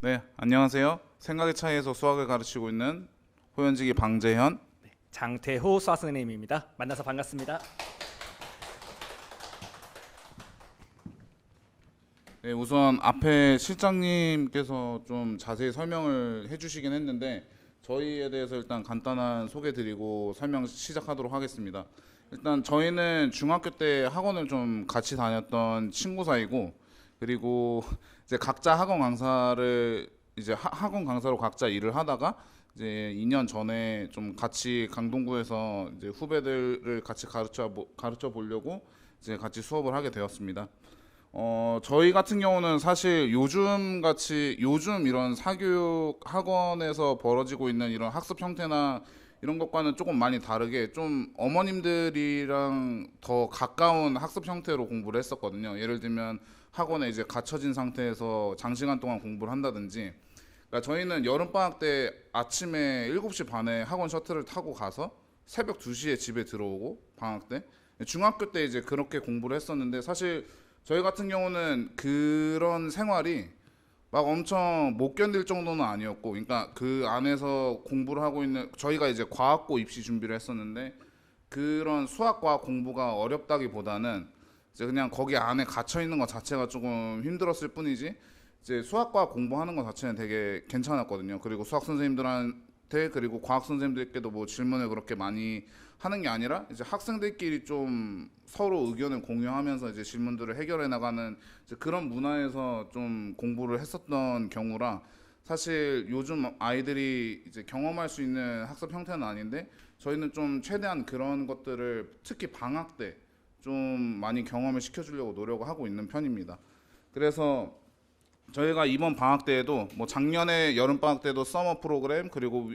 네, 안녕하세요. 생각의 차이에서 수학을 가르치고 있는 호연지기 방재현. 장태호 수학 선생님입니다. 만나서 반갑습니다. 네, 우선 앞에 실장님께서 좀 자세히 설명을 해주시긴 했는데 저희에 대해서 일단 간단한 소개드리고 설명 시작하도록 하겠습니다. 일단 저희는 중학교 때 학원을 좀 같이 다녔던 친구 사이고, 그리고 이제 각자 학원 강사를 이제 학원 강사로 각자 일을 하다가 이제 2년 전에 좀 같이 강동구에서 이제 후배들을 같이 가르쳐 보려고 이제 같이 수업을 하게 되었습니다. 저희 같은 경우는 사실 요즘 이런 사교육 학원에서 벌어지고 있는 이런 학습 형태나 이런 것과는 조금 많이 다르게 좀 어머님들이랑 더 가까운 학습 형태로 공부를 했었거든요. 예를 들면 학원에 이제 갇혀진 상태에서 장시간 동안 공부를 한다든지. 그러니까 저희는 여름방학 때 아침에 7시 반에 학원 셔틀을 타고 가서 새벽 2시에 집에 들어오고, 방학 때. 중학교 때 이제 그렇게 공부를 했었는데, 사실 저희 같은 경우는 그런 생활이 막 엄청 못 견딜 정도는 아니었고, 그러니까 그 안에서 공부를 하고 있는, 저희가 이제 과학고 입시 준비를 했었는데 그런 수학 과학 공부가 어렵다기보다는 이제 그냥 거기 안에 갇혀 있는 것 자체가 조금 힘들었을 뿐이지, 이제 수학 과학 공부하는 것 자체는 되게 괜찮았거든요. 그리고 수학 선생님들한테, 그리고 과학 선생님들께도 뭐 질문을 그렇게 많이 하는 게 아니라 이제 학생들끼리 좀 서로 의견을 공유하면서 이제 질문들을 해결해 나가는 이제 그런 문화에서 좀 공부를 했었던 경우라, 사실 요즘 아이들이 이제 경험할 수 있는 학습 형태는 아닌데 저희는 좀 최대한 그런 것들을 특히 방학 때 좀 많이 경험을 시켜주려고 노력을 하고 있는 편입니다. 그래서 저희가 이번 방학 때에도 뭐 작년에 여름 방학 때도 서머 프로그램, 그리고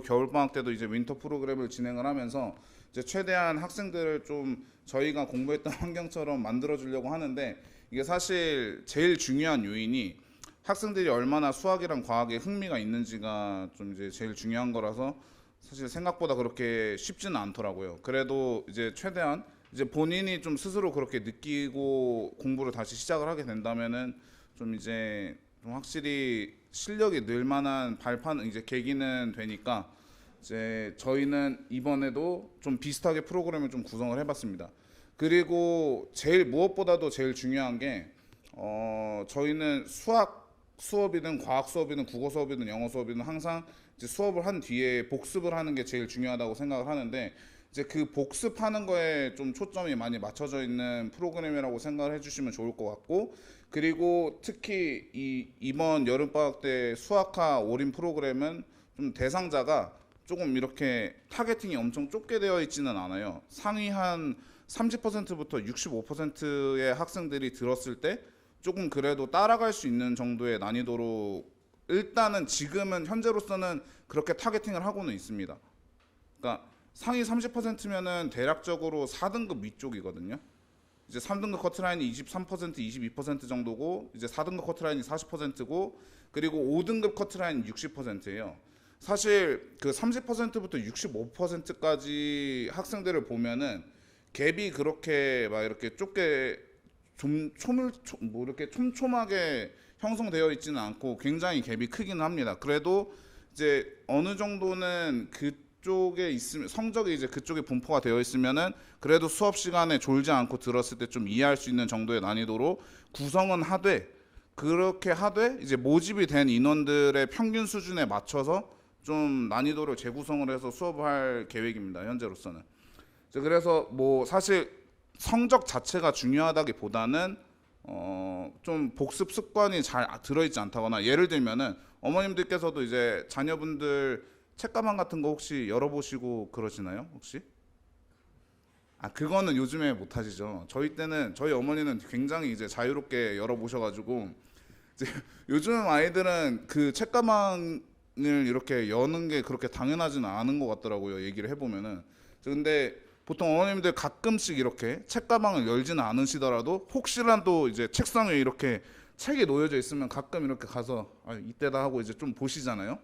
겨울 방학 때도 이제 윈터 프로그램을 진행을 하면서 이제 최대한 학생들을 좀 저희가 공부했던 환경처럼 만들어 주려고 하는데, 이게 사실 제일 중요한 요인이 학생들이 얼마나 수학이랑 과학에 흥미가 있는지가 좀 이제 제일 중요한 거라서 사실 생각보다 그렇게 쉽지는 않더라고요. 그래도 이제 최대한 이제 본인이 좀 스스로 그렇게 느끼고 공부를 다시 시작을 하게 된다면은 좀 이제 좀 확실히 실력이 늘 만한 발판, 이제 계기는 되니까 이제 저희는 이번에도 좀 비슷하게 프로그램을 좀 구성을 해봤습니다. 그리고 무엇보다도 제일 중요한 게 저희는 수학 수업이든 과학 수업이든 국어 수업이든 영어 수업이든 항상 이제 수업을 한 뒤에 복습을 하는 게 제일 중요하다고 생각을 하는데, 이제 그 복습하는 거에 좀 초점이 많이 맞춰져 있는 프로그램이라고 생각을 해주시면 좋을 것 같고, 그리고 특히 이번 여름방학 때 수학과 올인 프로그램은 좀 대상자가 조금 이렇게 타겟팅이 엄청 좁게 되어 있지는 않아요. 상위 한 30%부터 65%의 학생들이 들었을 때 조금 그래도 따라갈 수 있는 정도의 난이도로 일단은 지금은 현재로서는 그렇게 타겟팅을 하고는 있습니다. 그러니까 상위 30%면은 대략적으로 4등급 위쪽이거든요. 이제 3등급 커트라인이 23%, 22% 정도고, 이제 4등급 커트라인이 40%고, 그리고 5등급 커트라인이 60%예요. 사실 그 30%부터 65%까지 학생들을 보면은 갭이 그렇게 막 이렇게 좁게 뭐 이렇게 촘촘하게 형성되어 있지는 않고 굉장히 갭이 크기는 합니다. 그래도 이제 어느 정도는 그쪽에 있으면, 성적이 이제 그쪽에 분포가 되어 있으면은 그래도 수업 시간에 졸지 않고 들었을 때 좀 이해할 수 있는 정도의 난이도로 구성은 하되, 그렇게 하되 이제 모집이 된 인원들의 평균 수준에 맞춰서 좀 난이도를 재구성을 해서 수업을 할 계획입니다. 현재로서는. 그래서 뭐 사실 성적 자체가 중요하다기보다는 좀 복습 습관이 잘 들어있지 않다거나, 예를 들면은 어머님들께서도 이제 자녀분들 책가방 같은 거 혹시 열어보시고 그러시나요? 혹시? 그거는 요즘에 못 하시죠. 저희 어머니는 굉장히 이제 자유롭게 열어보셔가지고 이제 요즘 아이들은 그 책가방을 이렇게 여는 게 그렇게 당연하지는 않은 것 같더라고요. 얘기를 해보면은. 근데 보통 어머님들 가끔씩 이렇게 책가방을 열지는 않으시더라도 혹시라도 이제 책상 위에 이렇게 책이 놓여져 있으면 가끔 이렇게 가서 이때다 하고 이제 좀 보시잖아요.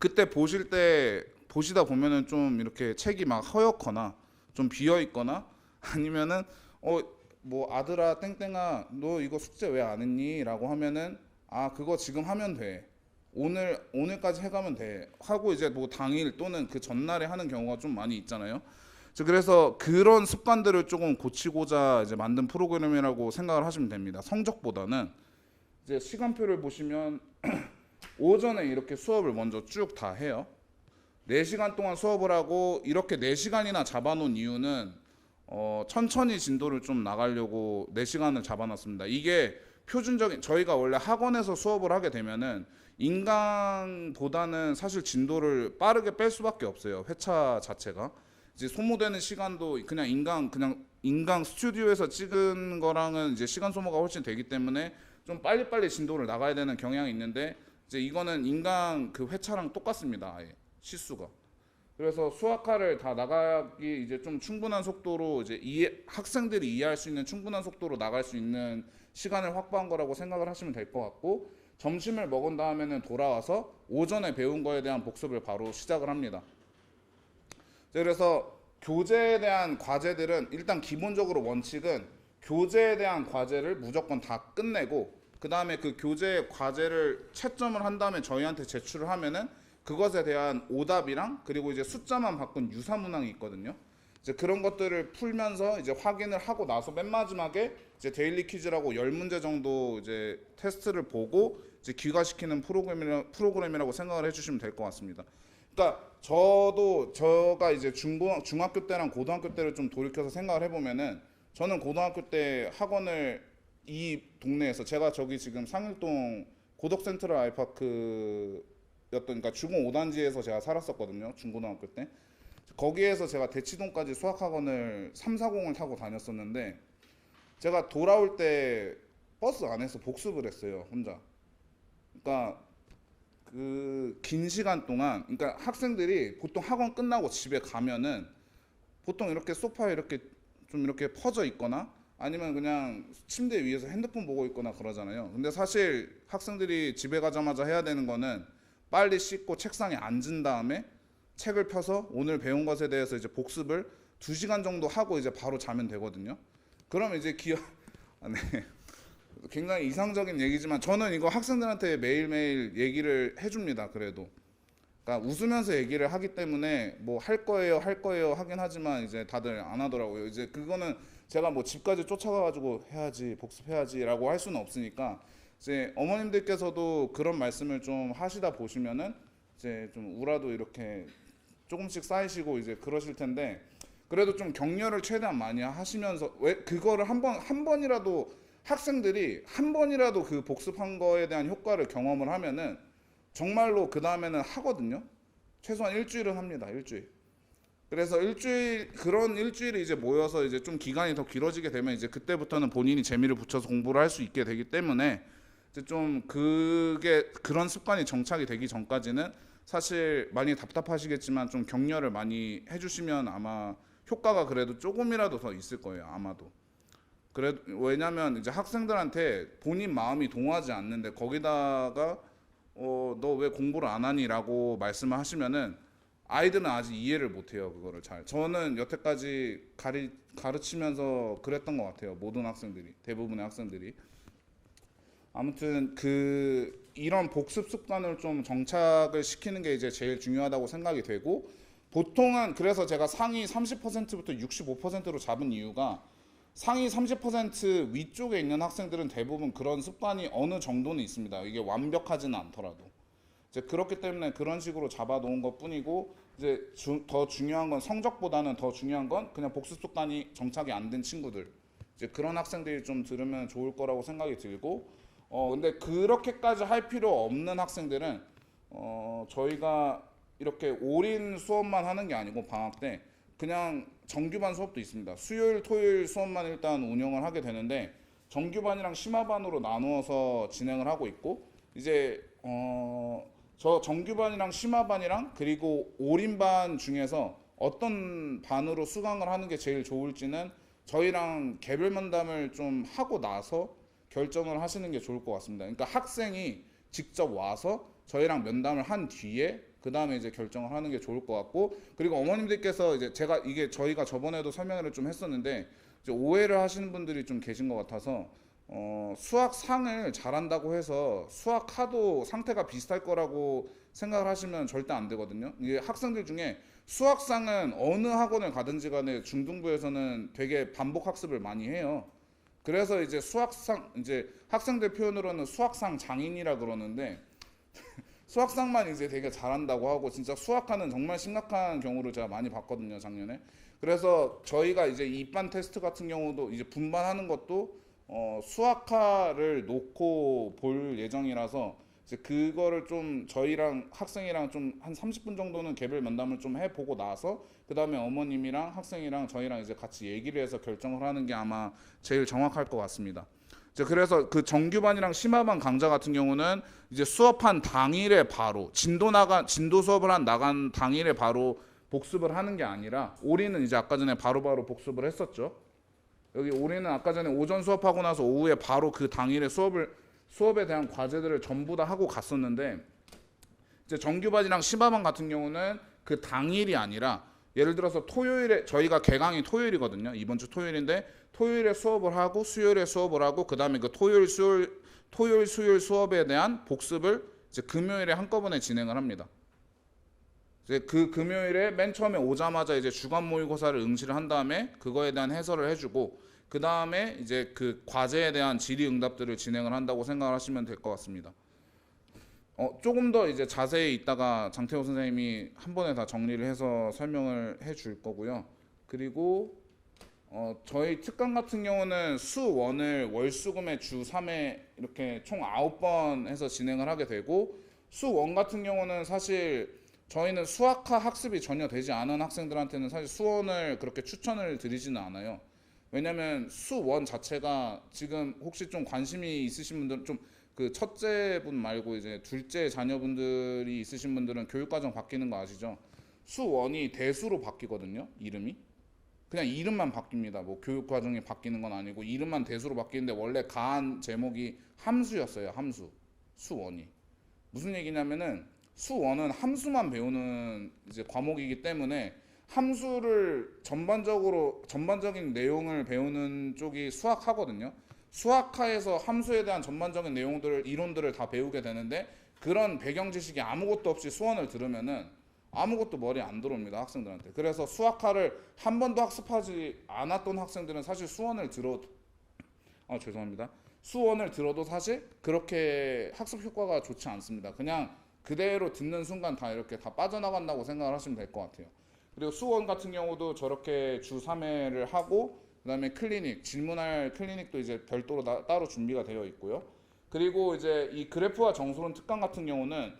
그때 보시다 보면은 좀 이렇게 책이 막 허옇거나 좀 비어 있거나, 아니면은 뭐 아들아 땡땡아 너 이거 숙제 왜 안 했니? 라고 하면은 아 그거 지금 하면 돼. 오늘까지 해가면 돼. 하고 이제 뭐 당일 또는 그 전날에 하는 경우가 좀 많이 있잖아요. 그래서 그런 습관들을 조금 고치고자 이제 만든 프로그램이라고 생각을 하시면 됩니다. 성적보다는 이제 시간표를 보시면 오전에 이렇게 수업을 먼저 쭉 다 해요. 4시간 동안 수업을 하고 이렇게 4시간이나 잡아놓은 이유는 천천히 진도를 좀 나가려고 4시간을 잡아놨습니다. 이게 표준적인 저희가 원래 학원에서 수업을 하게 되면은 인강보다는 사실 진도를 빠르게 뺄 수밖에 없어요. 회차 자체가 이제 소모되는 시간도 그냥 인강 스튜디오에서 찍은 거랑은 이제 시간 소모가 훨씬 되기 때문에 좀 빨리빨리 진도를 나가야 되는 경향이 있는데 이제 이거는 인강 그 회차랑 똑같습니다. 아예 시수가. 그래서 수학화를 다 나가기 이제 좀 충분한 속도로 이제 학생들이 이해할 수 있는 충분한 속도로 나갈 수 있는 시간을 확보한 거라고 생각을 하시면 될 것 같고 점심을 먹은 다음에는 돌아와서 오전에 배운 거에 대한 복습을 바로 시작을 합니다. 그래서 교재에 대한 과제들은 일단 기본적으로 원칙은 교재에 대한 과제를 무조건 다 끝내고 그 다음에 그 교재 과제를 채점을 한 다음에 저희한테 제출을 하면은 그것에 대한 오답이랑 그리고 이제 숫자만 바꾼 유사문항이 있거든요. 이제 그런 것들을 풀면서 이제 확인을 하고 나서 맨 마지막에 이제 데일리 퀴즈라고 10문제 정도 이제 테스트를 보고 이제 귀가시키는 프로그램이라고 생각을 해주시면 될 것 같습니다. 그러니까 제가 이제 중학교 때랑 고등학교 때를 좀 돌이켜서 생각을 해보면은 저는 고등학교 때 학원을 이 동네에서 제가 저기 지금 상일동 고덕센트럴 아이파크였던 그러니까 주공 5단지에서 제가 살았었거든요. 중고등학교 때. 거기에서 제가 대치동까지 수학학원을 340을 타고 다녔었는데 제가 돌아올 때 버스 안에서 복습을 했어요. 혼자. 그러니까 그 긴 시간 동안 그러니까 학생들이 보통 학원 끝나고 집에 가면은 보통 이렇게 소파에 이렇게 좀 이렇게 퍼져 있거나 아니면 그냥 침대 위에서 핸드폰 보고 있거나 그러잖아요. 근데 사실 학생들이 집에 가자마자 해야 되는 거는 빨리 씻고 책상에 앉은 다음에 책을 펴서 오늘 배운 것에 대해서 이제 복습을 2시간 정도 하고 이제 바로 자면 되거든요. 그러면 이제 네. 굉장히 이상적인 얘기지만 저는 이거 학생들한테 매일매일 얘기를 해줍니다. 그래도 그러니까 웃으면서 얘기를 하기 때문에 뭐 할 거예요 하긴 하지만 이제 다들 안 하더라고요. 이제 그거는 제가 뭐 집까지 쫓아가가지고 해야지 복습해야지라고 할 수는 없으니까 이제 어머님들께서도 그런 말씀을 좀 하시다 보시면은 이제 좀 우라도 이렇게 조금씩 쌓이시고 이제 그러실 텐데 그래도 좀 격려를 최대한 많이 하시면서 왜 그거를 한 번이라도 학생들이 한 번이라도 그 복습한 거에 대한 효과를 경험을 하면은 정말로 그 다음에는 하거든요. 최소한 일주일은 합니다. 일주일. 그래서 그런 일주일이 이제 모여서 이제 좀 기간이 더 길어지게 되면 이제 그때부터는 본인이 재미를 붙여서 공부를 할 수 있게 되기 때문에 이제 좀 그런 습관이 정착이 되기 전까지는 사실 많이 답답하시겠지만 좀 격려를 많이 해주시면 아마 효과가 그래도 조금이라도 더 있을 거예요. 아마도. 왜냐면 이제 학생들한테 본인 마음이 동하지 않는데 거기다가 너 왜 공부를 안 하니라고 말씀을 하시면은 아이들은 아직 이해를 못해요. 그거를 잘. 저는 여태까지 가르치면서 그랬던 것 같아요. 모든 학생들이, 대부분의 학생들이. 아무튼 이런 복습 습관을 좀 정착을 시키는 게 이제 제일 중요하다고 생각이 되고 보통은 그래서 제가 상위 30%부터 65%로 잡은 이유가 상위 30% 위쪽에 있는 학생들은 대부분 그런 습관이 어느 정도는 있습니다. 이게 완벽하지는 않더라도. 이제 그렇기 때문에 그런 식으로 잡아놓은 것 뿐이고 이제 더 중요한 건 성적보다는 더 중요한 건 그냥 복습 습관이 정착이 안 된 친구들. 이제 그런 학생들이 좀 들으면 좋을 거라고 생각이 들고 근데 그렇게까지 할 필요 없는 학생들은 저희가 이렇게 올인 수업만 하는 게 아니고 방학 때 그냥 정규반 수업도 있습니다. 수요일, 토요일 수업만 일단 운영을 하게 되는데 정규반이랑 심화반으로 나누어서 진행을 하고 있고 이제 저 정규반이랑 심화반이랑 그리고 올인반 중에서 어떤 반으로 수강을 하는 게 제일 좋을지는 저희랑 개별 면담을 좀 하고 나서 결정을 하시는 게 좋을 것 같습니다. 그러니까 학생이 직접 와서 저희랑 면담을 한 뒤에 그 다음에 이제 결정을 하는 게 좋을 것 같고 그리고 어머님들께서 이제 저희가 저번에도 설명을 좀 했었는데 이제 오해를 하시는 분들이 좀 계신 것 같아서 수학상을 잘한다고 해서 수학하도 상태가 비슷할 거라고 생각을 하시면 절대 안 되거든요. 이게 학생들 중에 수학상은 어느 학원을 가든지 간에 중등부에서는 되게 반복 학습을 많이 해요. 그래서 이제 수학상, 이제 학생들 표현으로는 수학상 장인이라 그러는데 수학상만 이제 되게 잘한다고 하고 진짜 수학하는 정말 심각한 경우를 제가 많이 봤거든요, 작년에. 그래서 저희가 이제 입반 테스트 같은 경우도 이제 분반하는 것도 수학화를 놓고 볼 예정이라서 이제 그거를 좀 저희랑 학생이랑 좀 한 30분 정도는 개별 면담을 좀 해보고 나서 그 다음에 어머님이랑 학생이랑 저희랑 이제 같이 얘기를 해서 결정을 하는 게 아마 제일 정확할 것 같습니다. 이제 그래서 그 정규반이랑 심화반 강좌 같은 경우는 이제 수업한 당일에 바로 진도 수업을 한 나간 당일에 바로 복습을 하는 게 아니라 올해는 이제 아까 전에 바로바로 복습을 했었죠. 여기 올해는 아까 전에 오전 수업하고 나서 오후에 바로 그 당일에 수업에 대한 과제들을 전부 다 하고 갔었는데 이제 정규반이랑 심화반 같은 경우는 그 당일이 아니라 예를 들어서 토요일에 저희가 개강이 토요일이거든요. 이번 주 토요일인데 토요일에 수업을 하고 수요일에 수업을 하고 그다음에 그 토요일 수요일 수업에 대한 복습을 이제 금요일에 한꺼번에 진행을 합니다. 이제 그 금요일에 맨 처음에 오자마자 이제 주간 모의고사를 응시를 한 다음에 그거에 대한 해설을 해주고 그 다음에 이제 그 과제에 대한 질의응답들을 진행을 한다고 생각을 하시면 될 것 같습니다. 조금 더 이제 자세히 이따가 장태호 선생님이 한 번에 다 정리를 해서 설명을 해줄 거고요. 그리고 저희 특강 같은 경우는 수 1을 월수금의 주 3회 이렇게 총 9번 해서 진행을 하게 되고 수 1 같은 경우는 사실 저희는 수학화 학습이 전혀 되지 않은 학생들한테는 사실 수원을 그렇게 추천을 드리지는 않아요. 왜냐면 수원 자체가 지금 혹시 좀 관심이 있으신 분들은 좀 그 첫째 분 말고 이제 둘째 자녀분들이 있으신 분들은 교육과정 바뀌는 거 아시죠? 수원이 대수로 바뀌거든요. 이름이. 그냥 이름만 바뀝니다. 뭐 교육과정이 바뀌는 건 아니고 이름만 대수로 바뀌는데 원래 가한 제목이 함수였어요. 함수. 수원이. 무슨 얘기냐면은 수원은 함수만 배우는 이제 과목이기 때문에 함수를 전반적인 내용을 배우는 쪽이 수학하거든요. 수학하에서 함수에 대한 전반적인 이론들을 다 배우게 되는데 그런 배경 지식이 아무것도 없이 수원을 들으면은 아무것도 머리에 안 들어옵니다, 학생들한테. 그래서 수학하를 한 번도 학습하지 않았던 학생들은 사실 수원을 들어도 사실 그렇게 학습 효과가 좋지 않습니다. 그냥 그대로 듣는 순간 다 이렇게 다 빠져나간다고 생각을 하시면 될 것 같아요. 그리고 수원 같은 경우도 저렇게 주 3회를 하고 그다음에 클리닉, 질문할 클리닉도 이제 별도로 따로 준비가 되어 있고요. 그리고 이제 이 그래프와 정수론 특강 같은 경우는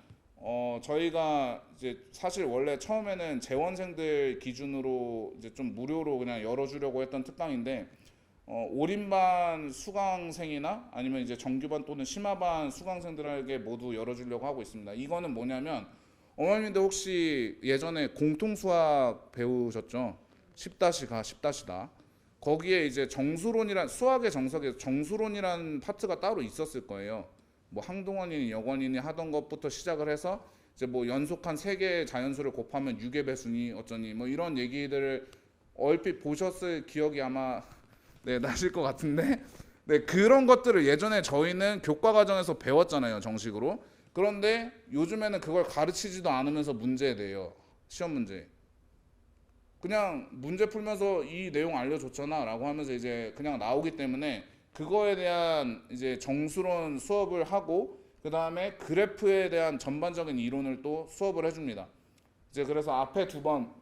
저희가 이제 사실 원래 처음에는 재원생들 기준으로 이제 좀 무료로 그냥 열어주려고 했던 특강인데 올인반 수강생이나 아니면 이제 정규반 또는 심화반 수강생들에게 모두 열어주려고 하고 있습니다. 이거는 뭐냐면 어머님들 혹시 예전에 공통수학 배우셨죠? 10-가 10-다. 거기에 이제 수학의 정석에 정수론이라는 파트가 따로 있었을 거예요. 뭐 항동원이니 역원이니 하던 것부터 시작을 해서 이제 뭐 연속한 3개의 자연수를 곱하면 6의 배수니 어쩌니 뭐 이런 얘기들을 얼핏 보셨을 기억이 아마 나실 것 같은데 그런 것들을 예전에 저희는 교과 과정에서 배웠잖아요, 정식으로. 그런데 요즘에는 그걸 가르치지도 않으면서 문제 내요. 시험 문제. 그냥 문제 풀면서 이 내용 알려줬잖아 라고 하면서 이제 그냥 나오기 때문에 그거에 대한 이제 정수론 수업을 하고 그 다음에 그래프에 대한 전반적인 이론을 또 수업을 해줍니다. 이제 그래서 앞에 2번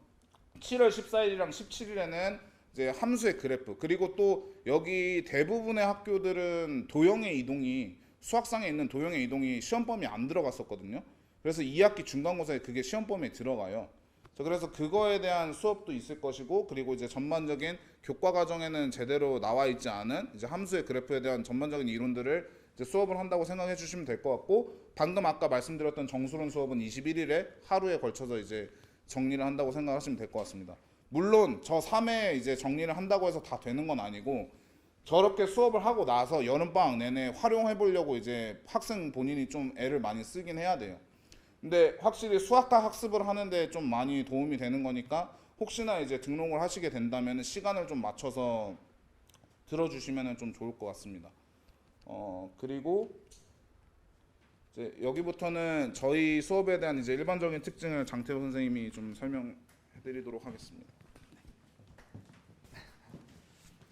7월 14일이랑 17일에는 이제 함수의 그래프, 그리고 또 여기 대부분의 학교들은 도형의 이동이 수학상에 있는 도형의 이동이 시험범위에 안 들어갔었거든요. 그래서 2학기 중간고사에 그게 시험범위에 들어가요. 그래서 그거에 대한 수업도 있을 것이고, 그리고 이제 전반적인 교과 과정에는 제대로 나와 있지 않은 이제 함수의 그래프에 대한 전반적인 이론들을 이제 수업을 한다고 생각해 주시면 될 것 같고, 방금 아까 말씀드렸던 정수론 수업은 21일에 하루에 걸쳐서 이제 정리를 한다고 생각하시면 될 것 같습니다. 물론 저 3회 이제 정리를 한다고 해서 다 되는 건 아니고, 저렇게 수업을 하고 나서 여름방학 내내 활용해 보려고 이제 학생 본인이 좀 애를 많이 쓰긴 해야 돼요. 근데 확실히 수학과 학습을 하는데 좀 많이 도움이 되는 거니까 혹시나 이제 등록을 하시게 된다면 시간을 좀 맞춰서 들어주시면 좀 좋을 것 같습니다. 그리고 이제 여기부터는 저희 수업에 대한 이제 일반적인 특징을 장태호 선생님이 좀 설명해드리도록 하겠습니다.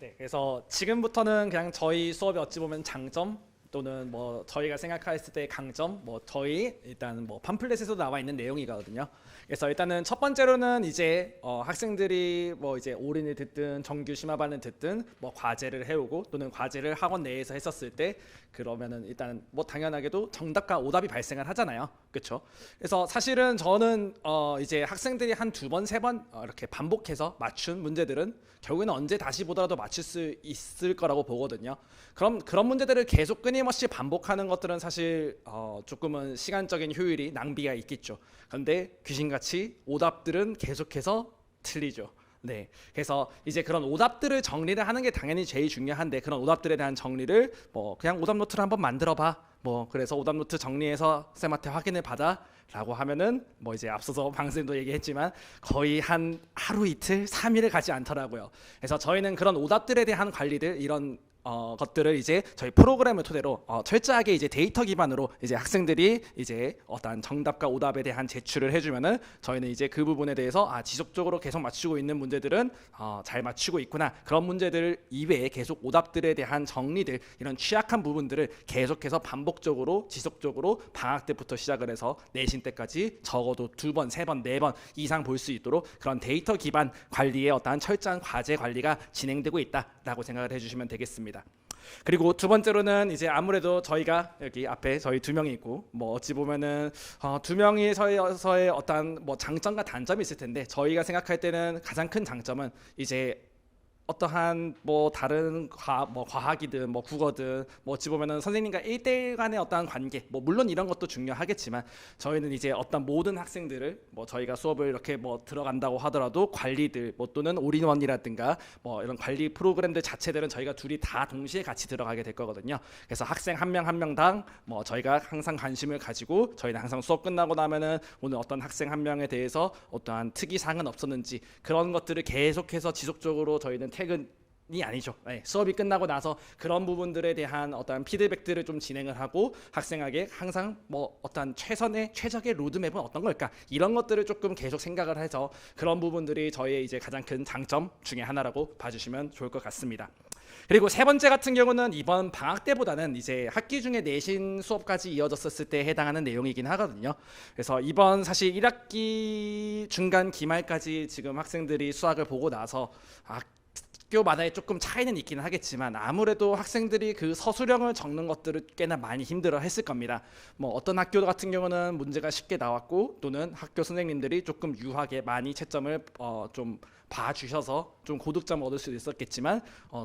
네, 그래서 지금부터는 그냥 저희 수업의 어찌 보면 장점 또는 뭐 저희가 생각했을 때 강점, 뭐 저희 일단 뭐 팜플렛에서 나와 있는 내용이거든요. 그래서 일단은 첫 번째로는 이제 학생들이 뭐 이제 올인을 듣든 정규 심화반을 듣든 뭐 과제를 해오고 또는 과제를 학원 내에서 했었을 때 그러면은 일단 뭐 당연하게도 정답과 오답이 발생을 하잖아요. 그렇죠? 그래서 사실은 저는 이제 학생들이 한 두 번, 세 번 이렇게 반복해서 맞춘 문제들은 결국에는 언제 다시 보더라도 맞출 수 있을 거라고 보거든요. 그럼 그런 문제들을 계속 끊임없이 반복하는 것들은 사실 조금은 시간적인 효율이 낭비가 있겠죠. 그런데 귀신같이 오답들은 계속해서 틀리죠. 네, 그래서 이제 그런 오답들을 정리를 하는 게 당연히 제일 중요한데 그런 오답들에 대한 정리를 뭐 그냥 오답 노트를 한번 만들어봐. 뭐 그래서 오답 노트 정리해서 쌤한테 확인을 받아라고 하면은 뭐 이제 앞서서 방쌤도 얘기했지만 거의 한 하루 이틀, 3일을 가지 않더라고요. 그래서 저희는 그런 오답들에 대한 관리들 이런 것들을 이제 저희 프로그램을 토대로 철저하게 이제 데이터 기반으로 이제 학생들이 이제 어떤 정답과 오답에 대한 제출을 해주면은 저희는 이제 그 부분에 대해서 지속적으로 계속 맞추고 있는 문제들은 잘 맞추고 있구나, 그런 문제들 이외에 계속 오답들에 대한 정리들 이런 취약한 부분들을 계속해서 반복적으로 지속적으로 방학 때부터 시작을 해서 내신 때까지 적어도 두 번, 세 번, 네 번 이상 볼 수 있도록 그런 데이터 기반 관리의 어떤 철저한 과제 관리가 진행되고 있다라고 생각을 해주시면 되겠습니다. 그리고 두 번째로는 이제 아무래도 저희가 여기 앞에 저희 두 명이 있고 뭐 어찌 보면은 두 명이서의 어떤 뭐 장점과 단점이 있을 텐데 저희가 생각할 때는 가장 큰 장점은 이제 어떠한 뭐 다른 과학이든 뭐 국어든 뭐 어찌 보면은 선생님과 1대1 간의 어떠한 관계 뭐 물론 이런 것도 중요하겠지만 저희는 이제 어떤 모든 학생들을 뭐 저희가 수업을 이렇게 뭐 들어간다고 하더라도 관리들 뭐 또는 올인원이라든가 뭐 이런 관리 프로그램들 자체들은 저희가 둘이 다 동시에 같이 들어가게 될 거거든요. 그래서 학생 한 명 한 명당 뭐 저희가 항상 관심을 가지고 저희는 항상 수업 끝나고 나면은 오늘 어떤 학생 한 명에 대해서 어떠한 특이사항은 없었는지 그런 것들을 계속해서 지속적으로 저희는 퇴근이 아니죠. 네, 수업이 끝나고 나서 그런 부분들에 대한 어떤 피드백들을 좀 진행을 하고 학생에게 항상 뭐 어떤 최적의 로드맵은 어떤 걸까 이런 것들을 조금 계속 생각을 해서 그런 부분들이 저희의 이제 가장 큰 장점 중에 하나라고 봐주시면 좋을 것 같습니다. 그리고 세 번째 같은 경우는 이번 방학 때보다는 이제 학기 중에 내신 수업까지 이어졌었을 때 해당하는 내용이긴 하거든요. 그래서 이번 사실 1학기 중간 기말까지 지금 학생들이 수학을 보고 나서 학교마다의 조금 차이는 있기는 하겠지만 아무래도 학생들이 그 서술형을 적는 것들을 꽤나 많이 힘들어 했을 겁니다. 뭐 어떤 학교 같은 경우는 문제가 쉽게 나왔고 또는 학교 선생님들이 조금 유하게 많이 채점을 좀 봐주셔서 좀 고득점을 얻을 수도 있었겠지만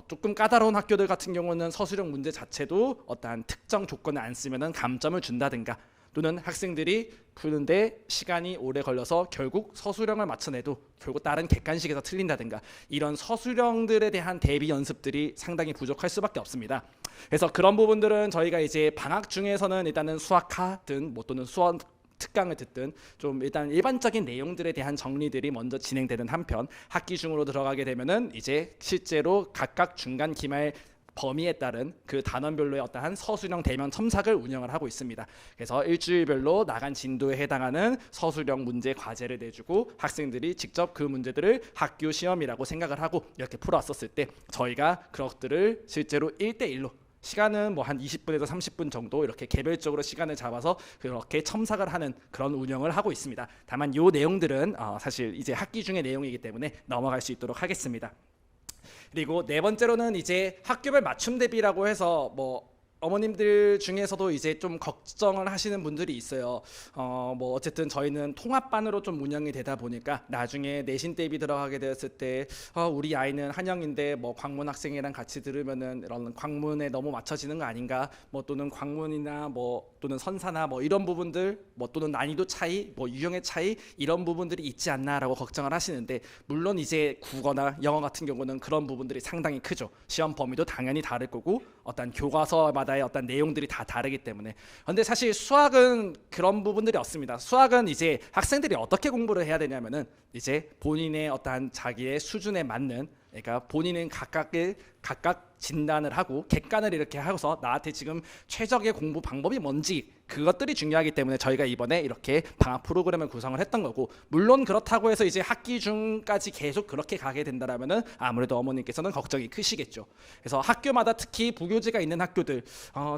조금 까다로운 학교들 같은 경우는 서술형 문제 자체도 어떠한 특정 조건을 안 쓰면은 감점을 준다든가 또는 학생들이 푸는데 시간이 오래 걸려서 결국 서술형을 맞춰내도 결국 다른 객관식에서 틀린다든가 이런 서술형들에 대한 대비 연습들이 상당히 부족할 수밖에 없습니다. 그래서 그런 부분들은 저희가 이제 방학 중에서는 일단은 수학하든 뭐 또는 수학 특강을 듣든 좀 일단 일반적인 내용들에 대한 정리들이 먼저 진행되는 한편 학기 중으로 들어가게 되면은 이제 실제로 각각 중간 기말 범위에 따른 그 단원별로의 어떠한 서술형 대면 첨삭을 운영을 하고 있습니다. 그래서 일주일별로 나간 진도에 해당하는 서술형 문제 과제를 내주고 학생들이 직접 그 문제들을 학교 시험이라고 생각을 하고 이렇게 풀어왔었을 때 저희가 그것들을 실제로 1대1로 시간은 뭐 한 20분에서 30분 정도 이렇게 개별적으로 시간을 잡아서 그렇게 첨삭을 하는 그런 운영을 하고 있습니다. 다만 이 내용들은 사실 이제 학기 중의 내용이기 때문에 넘어갈 수 있도록 하겠습니다. 그리고 네 번째로는 이제 학교별 맞춤 대비라고 해서 뭐 어머님들 중에서도 이제 좀 걱정을 하시는 분들이 있어요. 뭐 어쨌든 저희는 통합반으로 좀 운영이 되다 보니까 나중에 내신 대비 들어가게 되었을 때 우리 아이는 한영인데 뭐 광문 학생이랑 같이 들으면은 이런 광문에 너무 맞춰지는 거 아닌가? 뭐 또는 광문이나 뭐 또는 선사나 뭐 이런 부분들 뭐 또는 난이도 차이, 뭐 유형의 차이 이런 부분들이 있지 않나라고 걱정을 하시는데 물론 이제 국어나 영어 같은 경우는 그런 부분들이 상당히 크죠. 시험 범위도 당연히 다를 거고 어떤 교과서마다의 어떤 내용들이 다 다르기 때문에. 그런데 사실 수학은 그런 부분들이 없습니다. 수학은 이제 학생들이 어떻게 공부를 해야 되냐면은 이제 본인의 어떤 자기의 수준에 맞는 그러니까 본인은 각각 진단을 하고 객관을 이렇게 하고서 나한테 지금 최적의 공부 방법이 뭔지 그것들이 중요하기 때문에 저희가 이번에 이렇게 방학 프로그램을 구성을 했던 거고, 물론 그렇다고 해서 이제 학기 중까지 계속 그렇게 가게 된다라면은 아무래도 어머님께서는 걱정이 크시겠죠. 그래서 학교마다 특히 부교재가 있는 학교들,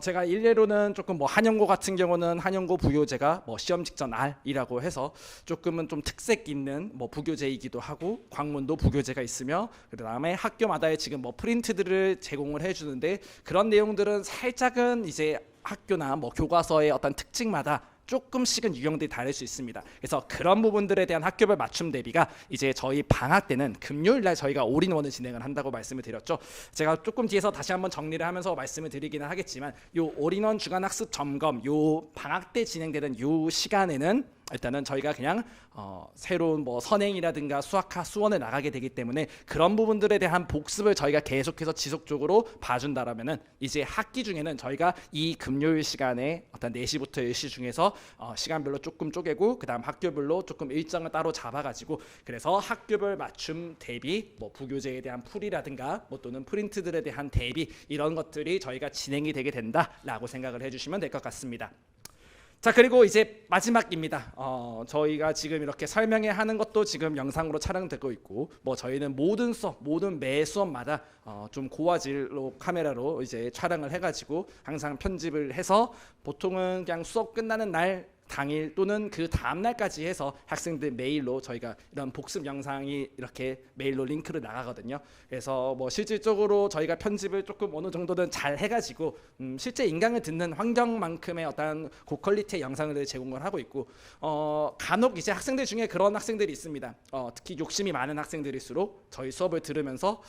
제가 일례로는 조금 뭐 한영고 같은 경우는 한영고 부교재가 뭐 시험 직전 R이라고 해서 조금은 좀 특색 있는 뭐 부교재이기도 하고, 광문도 부교재가 있으며 그다음에 학교마다의 지금 뭐 프린트들을 제공을 해주는데, 그런 내용들은 살짝은 이제 학교나 뭐 교과서의 어떤 특징마다 조금씩은 유형들이 다를 수 있습니다. 그래서 그런 부분들에 대한 학교별 맞춤 대비가 이제 저희 방학 때는 금요일 날 저희가 올인원을 진행을 한다고 말씀을 드렸죠. 제가 조금 뒤에서 다시 한번 정리를 하면서 말씀을 드리기는 하겠지만, 요 올인원 주간 학습 점검 요 방학 때 진행되는 요 시간에는 일단은 저희가 그냥 새로운 뭐 선행이라든가 수학과 수원을 나가게 되기 때문에 그런 부분들에 대한 복습을 저희가 계속해서 지속적으로 봐준다라면은 이제 학기 중에는 저희가 이 금요일 시간에 어떤 4시부터 10시 중에서 시간별로 조금 쪼개고, 그다음 학교별로 조금 일정을 따로 잡아가지고, 그래서 학교별 맞춤 대비 뭐 부교재에 대한 풀이라든가 뭐 또는 프린트들에 대한 대비, 이런 것들이 저희가 진행이 되게 된다라고 생각을 해주시면 될 것 같습니다. 자, 그리고 이제 마지막입니다. 저희가 지금 이렇게 설명회 하는 것도 지금 영상으로 촬영되고 있고, 뭐 저희는 모든 수업, 모든 매 수업마다 좀 고화질로 카메라로 이제 촬영을 해가지고 항상 편집을 해서 보통은 그냥 수업 끝나는 날 당일 또는 그 다음 날까지 해서 학생들 메일로 저희가 이런 복습 영상이 이렇게 메일로 링크를 나가거든요. 그래서 뭐 실질적으로 저희가 편집을 조금 어느 정도는 잘 해가지고 실제 인강을 듣는 환경만큼의 어떤 고퀄리티의 영상을 제공을 하고 있고, 간혹 이제 학생들 중에 그런 학생들이 있습니다. 특히 욕심이 많은 학생들일수록 저희 수업을 들으면서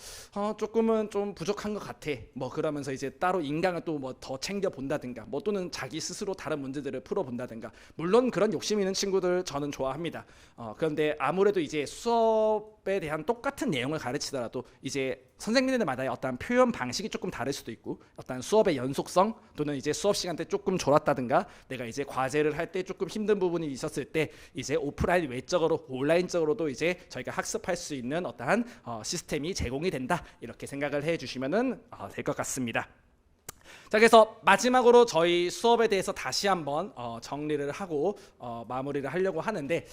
조금은 좀 부족한 것 같아, 뭐 그러면서 이제 따로 인강을 또 뭐 더 챙겨 본다든가, 뭐 또는 자기 스스로 다른 문제들을 풀어 본다든가, 물론 그런 욕심 있는 친구들 저는 좋아합니다. 그런데 아무래도 이제 수업에 대한 똑같은 내용을 가르치더라도 이제 선생님들마다의 어떤 표현 방식이 조금 다를 수도 있고, 어떤 수업의 연속성 또는 이제 수업 시간 때 조금 졸았다든가, 내가 이제 과제를 할 때 조금 힘든 부분이 있었을 때 이제 오프라인 외적으로 온라인적으로도 이제 저희가 학습할 수 있는 어떠한 시스템이 제공이 된다, 이렇게 생각을 해주시면은 될 것 같습니다. 자, 그래서 마지막으로 저희 수업에 대해서 다시 한번 정리를 하고 마무리를 하려고 하는데,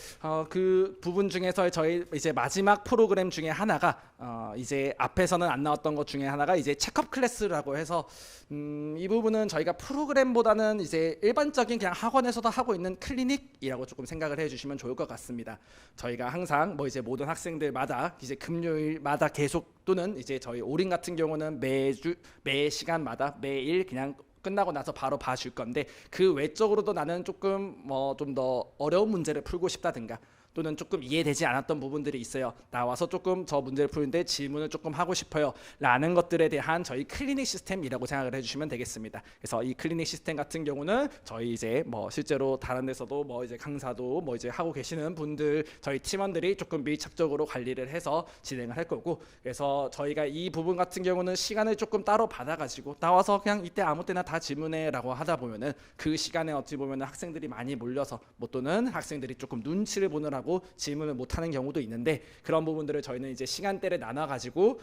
그 부분 중에서 저희 이제 마지막 프로그램 중에 하나가 이제 앞에서는 안 나왔던 것 중에 하나가 이제 체크업 클래스라고 해서, 이 부분은 저희가 프로그램보다는 이제 일반적인 그냥 학원에서도 하고 있는 클리닉이라고 조금 생각을 해주시면 좋을 것 같습니다. 저희가 항상 뭐 이제 모든 학생들마다 이제 금요일마다 계속, 또는 이제 저희 올인 같은 경우는 매 시간마다 매일 그냥 끝나고 나서 바로 봐줄 건데, 그 외적으로도 나는 조금 뭐 좀 더 어려운 문제를 풀고 싶다든가, 또는 조금 이해되지 않았던 부분들이 있어요. 나와서 조금 저 문제를 푸는데 질문을 조금 하고 싶어요 라는 것들에 대한 저희 클리닉 시스템이라고 생각을 해주시면 되겠습니다. 그래서 이 클리닉 시스템 같은 경우는 저희 이제 뭐 실제로 다른 데서도 뭐 이제 강사도 뭐 이제 하고 계시는 분들, 저희 팀원들이 조금 밀착적으로 관리를 해서 진행을 할 거고, 그래서 저희가 이 부분 같은 경우는 시간을 조금 따로 받아가지고 나와서 그냥 이때 아무 때나 다 질문해라고 하다 보면은 그 시간에 어찌 보면은 학생들이 많이 몰려서 뭐 또는 학생들이 조금 눈치를 보느라고 질문을 못하는 경우도 있는데, 그런 부분들을 저희는 이제 시간대를 나눠가지고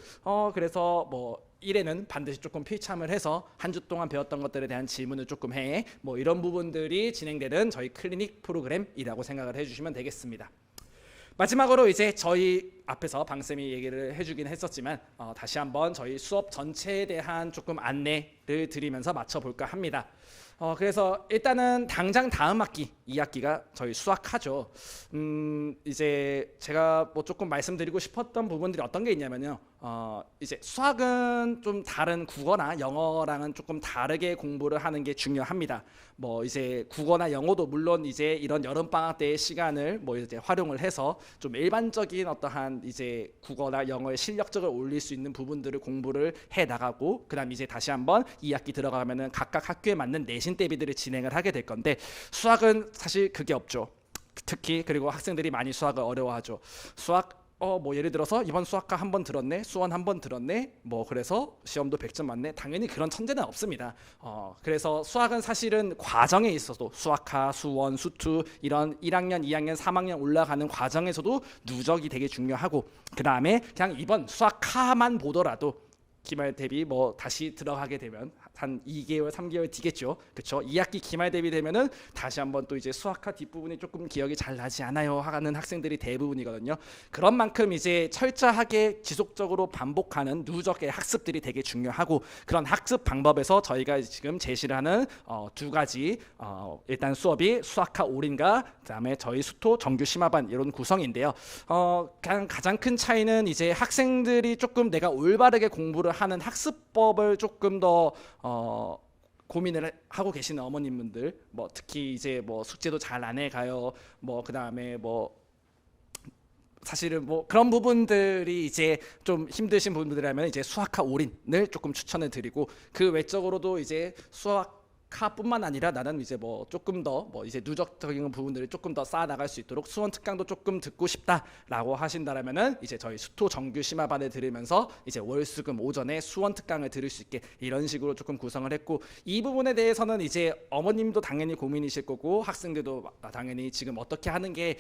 그래서 뭐 1회는 반드시 조금 필참을 해서 한 주 동안 배웠던 것들에 대한 질문을 조금 해, 뭐 이런 부분들이 진행되는 저희 클리닉 프로그램이라고 생각을 해주시면 되겠습니다. 마지막으로 이제 저희 앞에서 방쌤이 얘기를 해주긴 했었지만 다시 한번 저희 수업 전체에 대한 조금 안내를 드리면서 마쳐볼까 합니다. 그래서 일단은 당장 다음 학기 2학기가 저희 수학하죠. 이제 제가 뭐 조금 말씀드리고 싶었던 부분들이 어떤 게 있냐면요. 이제 수학은 좀 다른 국어나 영어랑은 조금 다르게 공부를 하는 게 중요합니다. 뭐 이제 국어나 영어도 물론 이제 이런 여름 방학 때의 시간을 뭐 이제 활용을 해서 좀 일반적인 어떠한 이제 국어나 영어의 실력적을 올릴 수 있는 부분들을 공부를 해 나가고, 그다음 이제 다시 한번 2학기 들어가면은 각각 학교에 맞는 내신 대비들을 진행을 하게 될 건데, 수학은 사실 그게 없죠. 특히 그리고 학생들이 많이 수학을 어려워하죠. 수학 뭐 예를 들어서 이번 수학과 한 번 들었네, 수원 한 번 들었네, 뭐 그래서 시험도 100점 맞네. 당연히 그런 천재는 없습니다. 그래서 수학은 사실은 과정에 있어도 수학과, 수원, 수투 이런 1학년, 2학년, 3학년 올라가는 과정에서도 누적이 되게 중요하고, 그 다음에 그냥 이번 수학과만 보더라도 기말 대비 뭐 다시 들어가게 되면 한 2개월, 3개월 뒤겠죠. 그렇죠? 2학기 기말 대비 되면은 다시 한번 또 이제 수학과 뒷부분이 조금 기억이 잘 나지 않아요 하는 학생들이 대부분이거든요. 그런 만큼 이제 철저하게 지속적으로 반복하는 누적의 학습들이 되게 중요하고, 그런 학습 방법에서 저희가 지금 제시를 하는 두 가지 일단 수업이 수학과 올인과 그다음에 저희 수토 정규 심화반 이런 구성인데요. 가장 큰 차이는 이제 학생들이 조금 내가 올바르게 공부를 하는 학습법을 조금 더 고민을 하고 계시는 어머님분들, 뭐 특히 이제 뭐 숙제도 잘 안 해가요, 뭐 그다음에 뭐 사실은 뭐 그런 부분들이 이제 좀 힘드신 분들이라면 이제 수학과 올인을 조금 추천을 드리고, 그 외적으로도 이제 수학과뿐만 아니라 나는 이제 뭐 조금 더 뭐 이제 누적적인 부분들을 조금 더 쌓아 나갈 수 있도록 수원 특강도 조금 듣고 싶다라고 하신다라면은 이제 저희 수토 정규 심화반을 들으면서 이제 월수금 오전에 수원 특강을 들을 수 있게 이런 식으로 조금 구성을 했고, 이 부분에 대해서는 이제 어머님도 당연히 고민이실 거고 학생들도 당연히 지금 어떻게 하는 게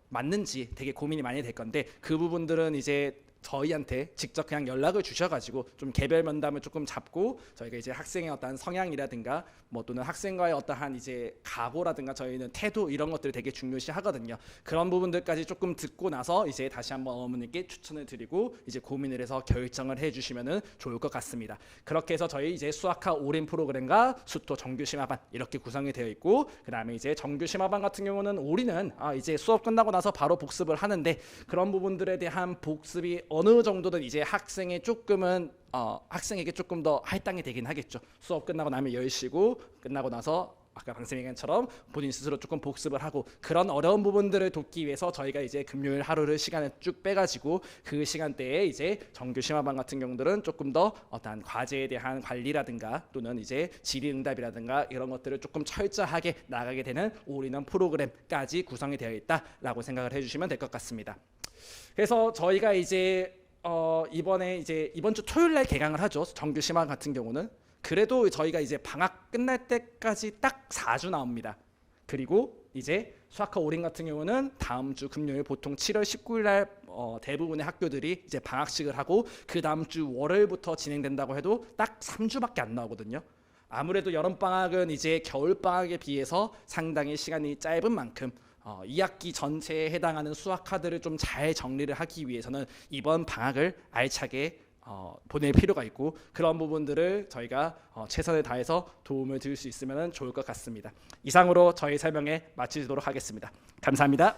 맞는지 되게 고민이 많이 될 건데, 그 부분들은 이제 저희한테 직접 그냥 연락을 주셔가지고 좀 개별 면담을 조금 잡고 저희가 이제 학생의 어떠한 성향이라든가 뭐 또는 학생과의 어떠한 이제 각오라든가 저희는 태도 이런 것들을 되게 중요시하거든요. 그런 부분들까지 조금 듣고 나서 이제 다시 한번 어머님께 추천을 드리고 이제 고민을 해서 결정을 해주시면은 좋을 것 같습니다. 그렇게 해서 저희 이제 수학과 올인 프로그램과 수토 정규 심화반 이렇게 구성이 되어 있고, 그 다음에 이제 정규 심화반 같은 경우는 올인은 이제 수업 끝나고 나서 바로 복습을 하는데, 그런 부분들에 대한 복습이 어느 정도는 이제 학생의 조금은 학생에게 조금 더 할당이 되긴 하겠죠. 수업 끝나고 나면 10시고 끝나고 나서 아까 방쌤 얘기처럼 본인 스스로 조금 복습을 하고, 그런 어려운 부분들을 돕기 위해서 저희가 이제 금요일 하루를 시간을 쭉 빼가지고 그 시간대에 이제 정규 심화반 같은 경우들은 조금 더 어떠한 과제에 대한 관리라든가 또는 이제 질의응답이라든가 이런 것들을 조금 철저하게 나가게 되는 올인원 프로그램까지 구성이 되어 있다라고 생각을 해주시면 될 것 같습니다. 그래서 저희가 이제 이번에 이제 이번 주 토요일 날 개강을 하죠. 정규 심화 같은 경우는. 그래도 저희가 이제 방학 끝날 때까지 딱 4주 나옵니다. 그리고 이제 수학과 올인 같은 경우는 다음 주 금요일 보통 7월 19일 날 대부분의 학교들이 이제 방학식을 하고 그 다음 주 월요일부터 진행된다고 해도 딱 3주밖에 안 나오거든요. 아무래도 여름 방학은 이제 겨울 방학에 비해서 상당히 시간이 짧은 만큼 2학기 전체에 해당하는 수학 카드를 좀 잘 정리를 하기 위해서는 이번 방학을 알차게 보낼 필요가 있고, 그런 부분들을 저희가 최선을 다해서 도움을 드릴 수 있으면 좋을 것 같습니다. 이상으로 저희 설명회 마치도록 하겠습니다. 감사합니다.